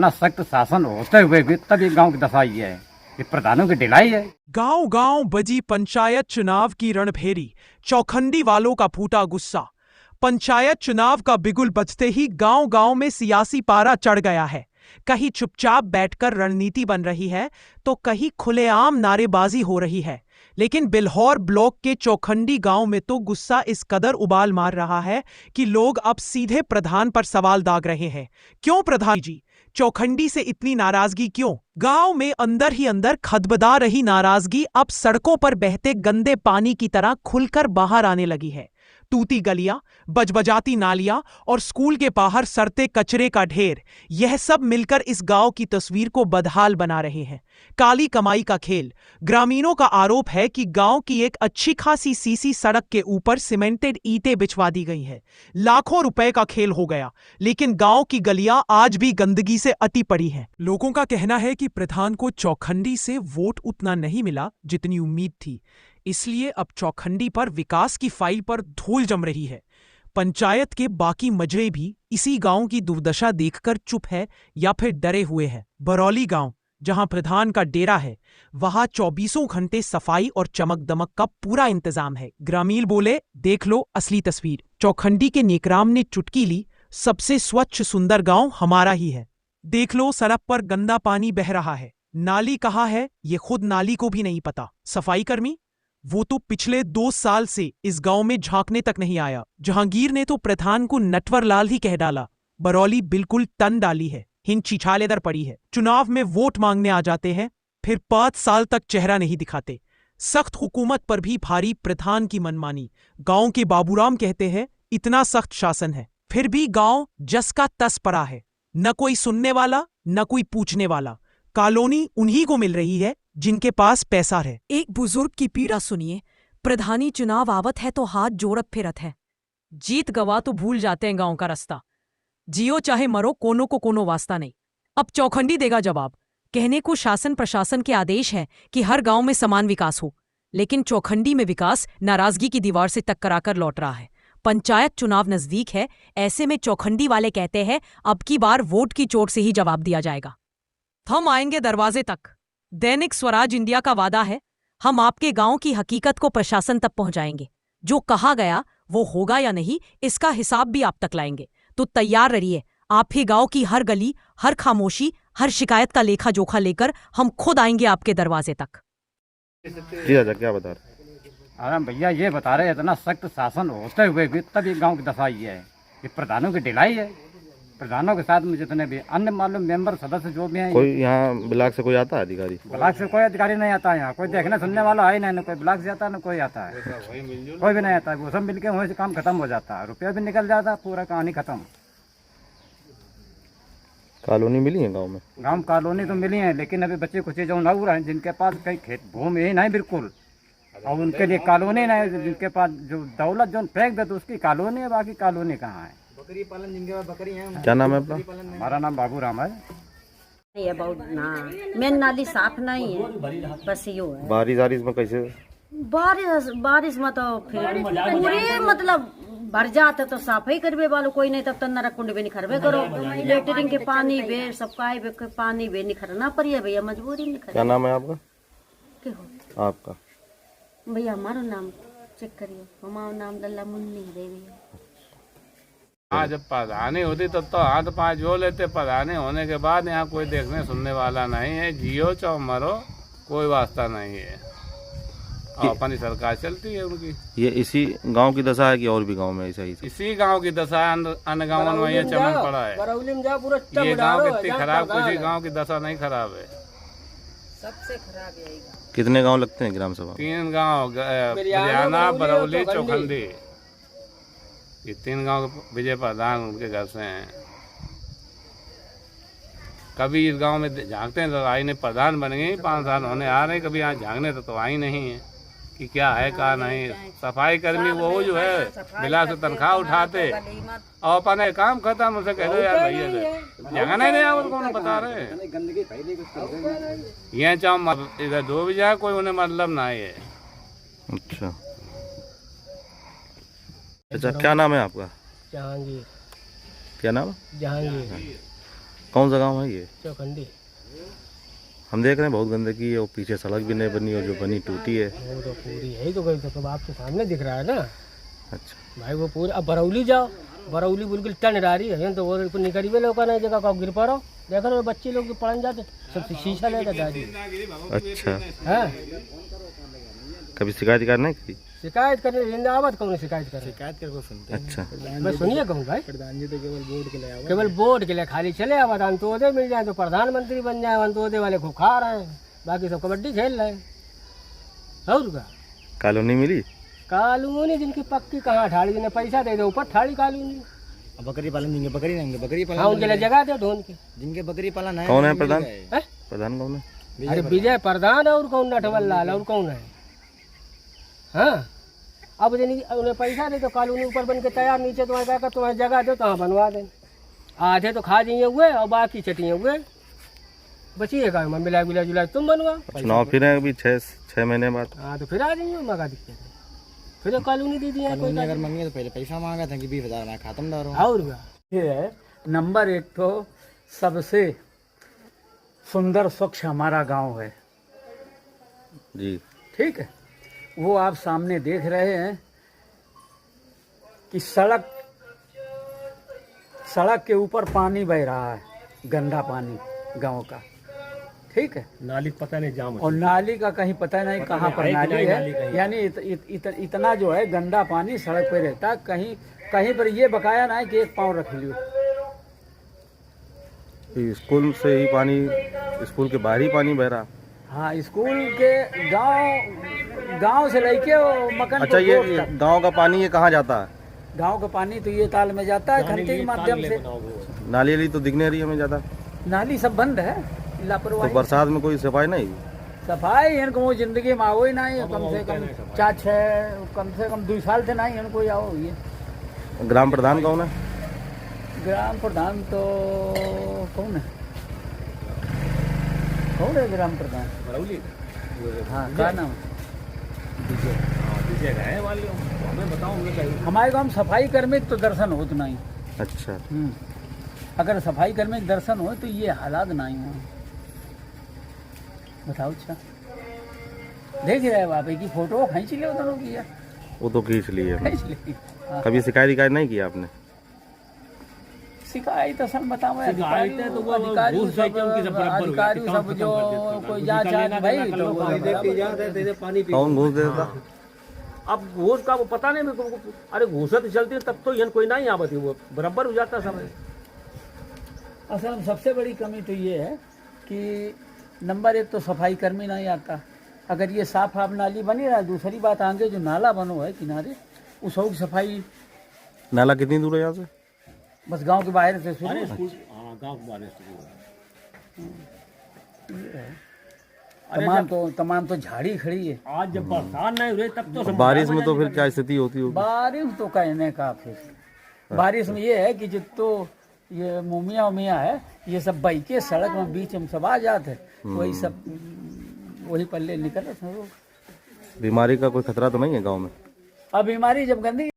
इतना सख्त शासन होते हुए भी तब ये गांव की दशा ये है, ये प्रधानों की ढिलाई है। गांव गांव बजी पंचायत चुनाव की रणभेरी, चौखंडी वालों का फूटा गुस्सा। पंचायत चुनाव का बिगुल बजते ही गांव गांव में सियासी पारा चढ़ गया है। कहीं चुपचाप बैठकर रणनीति बन रही है तो कहीं खुलेआम नारेबाजी हो रही है। लेकिन बिल्हौर ब्लॉक के चौखंडी गांव में तो गुस्सा इस कदर उबाल मार रहा है कि लोग अब सीधे प्रधान पर सवाल दाग रहे हैं। क्यों प्रधान जी, चौखंडी से इतनी नाराजगी क्यों? गांव में अंदर ही अंदर खदबदा रही नाराजगी अब सड़कों पर बहते गंदे पानी की तरह खुलकर बाहर आने लगी है। टूटी गलियां, बजबजाती नालियां और स्कूल के बाहर सड़ते कचरे का ढेर, यह सब मिलकर इस गांव की तस्वीर को बदहाल बना रहे हैं। काली कमाई का खेल। ग्रामीणों का आरोप है कि गांव की एक अच्छी खासी सीसी सड़क के ऊपर सीमेंटेड ईंटें बिछवा दी गई हैं। लाखों रुपए का खेल हो गया, लेकिन गांव की गलियां आज भी गंदगी से अटी पड़ी हैं। लोगों का कहना है कि प्रधान को चौखंडी से वोट उतना नहीं मिला जितनी उम्मीद थी, इसलिए अब चौखंडी पर विकास की फाइल पर धूल जम रही है। पंचायत के बाकी मजरे भी इसी गांव की दुर्दशा देखकर चुप है या फिर डरे हुए हैं। बरौली गांव, जहां प्रधान का डेरा है, वहां 24 घंटे सफाई और चमक दमक का पूरा इंतजाम है। ग्रामीण बोले, देख लो असली तस्वीर। चौखंडी के नेकराम ने चुटकी ली, सबसे स्वच्छ सुंदर गांव हमारा ही है। देख लो, सड़क पर गंदा पानी बह रहा है। नाली कहाँ है ये खुद नाली को भी नहीं पता। सफाई कर्मी, वो तो पिछले 2 साल से इस गांव में झांकने तक नहीं आया। जहांगीर ने तो प्रधान को नटवर लाल ही कह डाला। बरौली बिल्कुल तन डाली है, हिंद छिछालेदर पड़ी है। चुनाव में वोट मांगने आ जाते हैं, फिर 5 साल तक चेहरा नहीं दिखाते। सख्त हुकूमत पर भी भारी प्रधान की मनमानी। गांव के बाबूराम कहते हैं, इतना सख्त शासन है, फिर भी गांव जस का तस पड़ा है। न कोई सुनने वाला, न कोई पूछने वाला। कॉलोनी उन्हीं को मिल रही है जिनके पास पैसा है। एक बुजुर्ग की पीड़ा सुनिए। प्रधानी चुनाव आवत है तो हाथ जोड़ब फिरत है। जीत गवा तो भूल जाते हैं गांव का रास्ता। जियो चाहे मरो, कोनो को कोनो वास्ता नहीं। अब चौखंडी देगा जवाब। कहने को शासन प्रशासन के आदेश है कि हर गांव में समान विकास हो, लेकिन चौखंडी में विकास नाराजगी की दीवार से टकरा कर लौट रहा है। पंचायत चुनाव नजदीक है, ऐसे में चौखंडी वाले कहते हैं अब की बार वोट की चोट से ही जवाब दिया जाएगा। हम आएंगे दरवाजे तक। दैनिक स्वराज इंडिया का वादा है, हम आपके गांव की हकीकत को प्रशासन तक पहुंचाएंगे। जो कहा गया वो होगा या नहीं, इसका हिसाब भी आप तक लाएंगे। तो तैयार रहिए, आप ही गांव की हर गली, हर खामोशी, हर शिकायत का लेखा जोखा लेकर हम खुद आएंगे आपके दरवाजे तक। जी दादा, क्या बता रहे? अरे भैया, ये बता रहे इतना सख्त शासन होते हुए भी तब ये गांव की दशा ये है, ये प्रधानों की ढिलाई है। प्रधानों के साथ में जितने भी अन्य मालूम मेंबर सदस्य जो भी हैं, कोई यहाँ ब्लॉक से कोई आता है अधिकारी? ब्लॉक से कोई अधिकारी नहीं आता है। यहाँ कोई देखने सुनने वाला है नहीं, ना कोई ब्लॉक से आता है ना कोई आता है, कोई भी नहीं आता है। वो सब मिलके वहीं से काम खत्म हो जाता है, रुपया भी निकल जाता है, पूरा कहानी खत्म। कॉलोनी मिली है गाँव में? गाँव कॉलोनी तो मिली है, लेकिन अभी बच्चे कुछ जो ना रहे हैं, जिनके पास कहीं खेत भूमि ही नहीं बिल्कुल, और उनके लिए कॉलोनी नहीं। जिनके पास जो दौलत जो फेंक दे तो उसकी कॉलोनी है, बाकी कॉलोनी कहाँ है? बकरी पालन, जिनके पास बकरी है। क्या नाम है अपना? हमारा नाम बाबूराम है। ये बहुत ना मेन नाली साफ नहीं है, बस यो है। बारिश में कैसे? बारिश में तो फिर पूरे मतलब भर जाते तो साफाई करवे वालों कोई नहीं, तब तो नरक कुंड भी निखरवे करो। लेटरिन के पानी बे सबका के पानी बे निखरना पड़िए भैया, मजबूरी निखर। क्या नाम है आपका? के हो आपका भैया? हमारा नाम चेक करिए, हमारा नाम लल्ला मुन्नी देवी है। हाँ, जब प्रधानी होती तब तो हाथ पाँच जो लेते। प्रधानी होने के बाद यहाँ कोई देखने सुनने वाला नहीं है। जियो चाहे मरो, कोई वास्ता नहीं है। और अपनी सरकार चलती है उनकी। ये इसी गांव की दशा है कि और भी गांव में ऐसा ही? इसी गांव की दशा है, अन्य गाँव में ये चमन पड़ा है। ये गांव कितनी खराब, किसी गांव की दशा नहीं खराब है, सबसे खराब है। कितने गांव लगते हैं ग्राम सभा? 3 गाँव, बिरयाना, बरौली, चौखंडी, ये 3 गांव के विजय प्रधान उनके घर से हैं। कभी इस गांव में झांकते हैं तो आई नहीं, प्रधान बन गई, 5 साल होने आ रहे, कभी यहाँ झांकने तो आई नहीं है कि क्या है क्या नहीं। सफाई कर्मी वो जो है बिला से तनख्वाह उठाते और अपने काम खत्म, उसे कह दो यार भैया जगह नहीं आया, कौन बता रहे ये चाहे इधर दो भी जाए, कोई उन्हें मतलब नहीं है। अच्छा अच्छा, क्या नाम है आपका? जहांगीर। क्या नाम? जहांगीर। कौन सा गांव है ये? चौखंडी। हम देख रहे हैं बहुत गंदगी है और पीछे सड़क भी नहीं बनी और जो बनी टूटी है। वो तो पूरी यही तो गई तो आपके सामने दिख रहा है ना अच्छा। भाई, वो पूरी। अब बरौली जाओ, बरौली बिल्कुल टन रही है तो वो निकरीबे लोग नहीं जगह का गिर पड़ो, देखो ना बच्चे लोग पड़न जाते सब शीशा लेकर दादी। अच्छा, हाँ, कभी शिकायत नहीं की? शिकायत करने जिंदाबाद कौन शिकायत करे? शिकायत कर को सुनते अच्छा, मैं सुनिए कहूँ भाई, प्रधान जी तो केवल वोट के लिए खाली चले आवा, अंत्योदय मिल जाए तो प्रधानमंत्री बन जाए, अंत्योदय वाले खूब खा रहे हैं, बाकी सब कबड्डी खेल रहे हैं। और क्या कॉलोनी मिली? कॉलोनी जिनकी पक्की कहाँ ठाड़ी, जिन्हें पैसा दे दो ऊपर ठाड़ी कॉलोनी। बकरी पालन जिनके बकरी रहेंगे बकरी पालन, हाँ, उनके लिए जगह दे ढूंढ के। जिनके बकरी पालन है। कौन है प्रधान? हैं? प्रधान कौन है? अरे विजय प्रधान, और कौन नटवल लाल, और कौन है? हाँ, अब उन्हें पैसा दे तो कॉलोनी ऊपर बन के तैयार, नीचे तुम्हारे क्या कर, तुम्हारी जगह दो तो हाँ बनवा दें। आधे तो खा जाइए हुए और बाकी चटिए हुए बचिएगा, मिला मिला जुला तुम बनवा। चुनाव फिर है अभी 6 महीने बाद। हाँ, तो फिर आ जाइए, मगा दिक्कत है, फिर कॉलोनी दे दी। कॉलोनी अगर मांगे तो पहले पैसा मांगा था कि 20,000 में खत्म दारो। और क्या ये है नंबर 1 तो सबसे सुंदर स्वच्छ हमारा गांव है, जी ठीक है। वो आप सामने देख रहे हैं कि सड़क के ऊपर पानी बह रहा है, गंदा पानी गांव का, ठीक है। नाली पता नहीं जाम, और नाली का कहीं पता नहीं कहाँ पर नाली है, यानी इतना जो है गंदा पानी सड़क पे रहता है, कहीं पर ये बकाया ना है कि एक पाँव रख लियो। स्कूल से ही पानी, स्कूल के बाहर ही पानी बह रहा? हाँ, स्कूल के गांव से लेके मकान। अच्छा, ये गांव का पानी ये कहाँ जाता है? गांव का पानी तो ये ताल में जाता है खंती के माध्यम से। नाली तो दिखने रही है हमें ज्यादा। नाली सब बंद है, तो लापरवाही। बरसात में कोई सफाई नहीं? सफाई इनको वो जिंदगी में आओ ही नहीं, कम से कम 2 साल से नहीं इनको आओ। ये ग्राम प्रधान कौन है? ग्राम प्रधान तो कौन है ग्राम प्रधान? हाँ, क्या नाम? हमें बताओ। हमारे गाँव में सफाई कर्मी तो दर्शन होत नहीं। अच्छा, अगर सफाई कर्मी के दर्शन हो तो ये हालात नहीं हो। बताओ। अच्छा, देख रहे हो आप की फोटो खींच लियो दोनों की? वो तो खींच लिए। खींच ली। कभी शिकायत नहीं किया आपने? शिकायत असल बताओ, अधिकारी सब जो कोई जांच भाई तो कौन घूस देता? अब घूस का वो पता नहीं मेरे को। अरे घूस तो चलती है तब तो यहाँ कोई नहीं आवती, वो बराबर हो जाता सब। असल में सबसे बड़ी कमी तो ये है कि नंबर 1 तो सफाई कर्मी नहीं आता। अगर ये साफ नाली बनी रहा, दूसरी बात आगे जो नाला बनो है किनारे, उस की सफाई। नाला कितनी दूर है यहाँ से? बस गांव के बाहर से शुरू। गाँव के बाहर तमाम तो झाड़ी खड़ी है। आज जब बरसात नहीं हुई तब तो बारिश में तो फिर क्या स्थिति होती होगी? बारिश तो कहने का, फिर बारिश में ये है कि जो तो ये मुमिया है, ये सब बह के सड़क में बीच में सब आ जाते, वही सब वही पल्ले निकल रहे। बीमारी का कोई खतरा तो नहीं है गांव में? अब बीमारी जब गंदी